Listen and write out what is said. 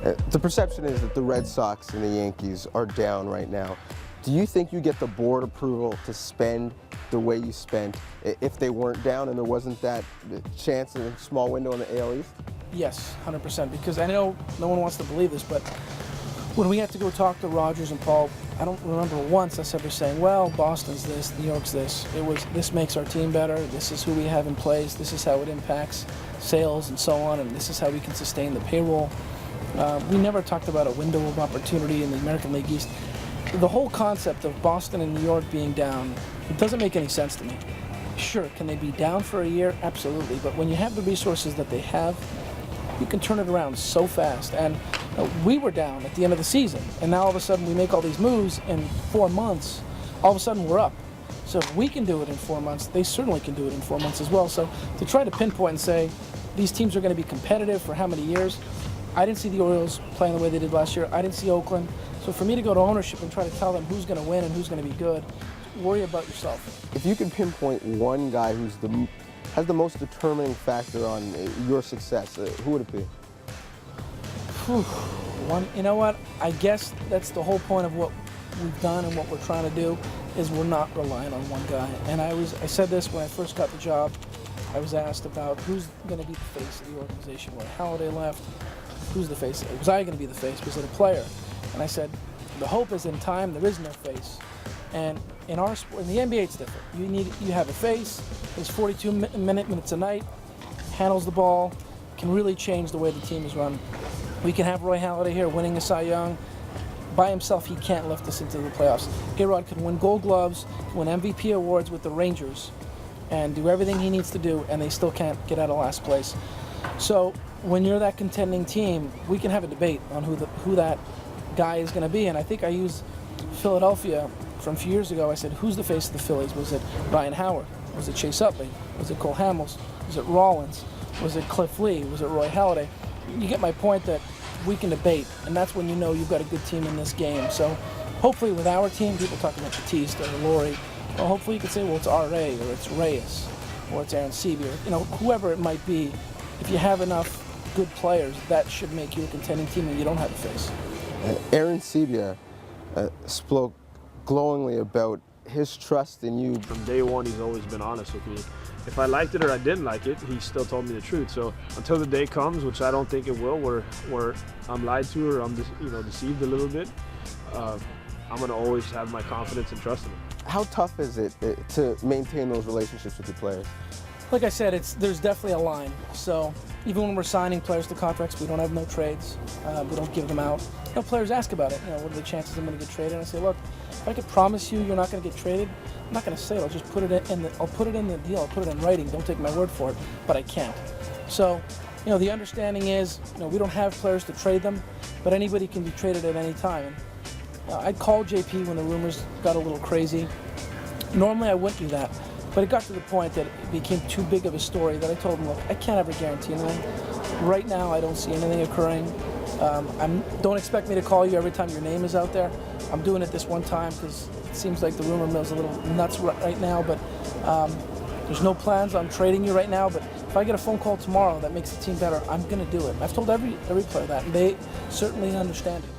The perception is that the Red Sox and the Yankees are down right now. Do you think you get the board approval to spend the way you spent if they weren't down and there wasn't that chance in a small window in the AL East? Yes, 100%, because I know no one wants to believe this, but when we had to go talk to Rogers and Paul, I don't remember once us ever saying, well, Boston's this, New York's this. It was, this makes our team better, this is who we have in place, this is how it impacts sales and so on, and this is how we can sustain the payroll. We never talked about a window of opportunity in the American League East. The whole concept of Boston and New York being down, it doesn't make any sense to me. Sure, can they be down for a year? Absolutely, but when you have the resources that they have, you can turn it around so fast. And we were down at the end of the season, and now all of a sudden we make all these moves in 4 months, all of a sudden we're up. So if we can do it in 4 months, they certainly can do it in 4 months as well. So to try to pinpoint and say these teams are going to be competitive for how many years, I didn't see the Orioles playing the way they did last year. I didn't see Oakland. So for me to go to ownership and try to tell them who's going to win and who's going to be good, worry about yourself. If you could pinpoint one guy who's has the most determining factor on your success, who would it be? One, you know what? I guess that's the whole point of what we've done and what we're trying to do is we're not relying on one guy. And I said this when I first got the job. I was asked about who's going to be the face of the organization when Halladay left. Who's the face? Was I going to be the face? Was it a player? And I said, the hope is in time there is no face. And in our sport, in the NBA, it's different. You have a face. There's 42 minutes a night. Handles the ball. Can really change the way the team is run. We can have Roy Halladay here winning a Cy Young. By himself, he can't lift us into the playoffs. A-Rod can win Gold Gloves, win MVP awards with the Rangers, and do everything he needs to do, and they still can't get out of last place. So when you're that contending team, we can have a debate on who that guy is going to be. And I think I used Philadelphia from a few years ago. I said, who's the face of the Phillies? Was it Ryan Howard? Was it Chase Utley? Was it Cole Hamels? Was it Rollins? Was it Cliff Lee? Was it Roy Halladay? You get my point that we can debate, and that's when you know you've got a good team in this game. So hopefully with our team, people talk about Batista or Laurie, well, hopefully you can say, well, it's R.A. or it's Reyes or it's Aaron Seavey or whoever it might be. If you have enough good players, that should make you a contending team and you don't have a face. Aaron Seavey spoke glowingly about his trust in you. From day one, he's always been honest with me. If I liked it or I didn't like it, he still told me the truth. So until the day comes, which I don't think it will, where I'm lied to or I'm deceived a little bit, I'm going to always have my confidence and trust in him. How tough is it to maintain those relationships with your players? Like I said, there's definitely a line. So even when we're signing players to contracts, we don't have no trades. We don't give them out. Players ask about it. What are the chances I'm going to get traded? And I say, look, if I could promise you you're not going to get traded, I'm not going to say it. I'll just put it in I'll put it in the deal. I'll put it in writing. Don't take my word for it. But I can't. So, the understanding is, we don't have players to trade them, but anybody can be traded at any time. And, I'd call JP when the rumors got a little crazy. Normally I wouldn't do that. But it got to the point that it became too big of a story that I told him, look, I can't ever guarantee anything. Right now, I don't see anything occurring. Don't expect me to call you every time your name is out there. I'm doing it this one time because it seems like the rumor mill's a little nuts right now, but there's no plans on trading you right now. But if I get a phone call tomorrow that makes the team better, I'm going to do it. I've told every player that, and they certainly understand it.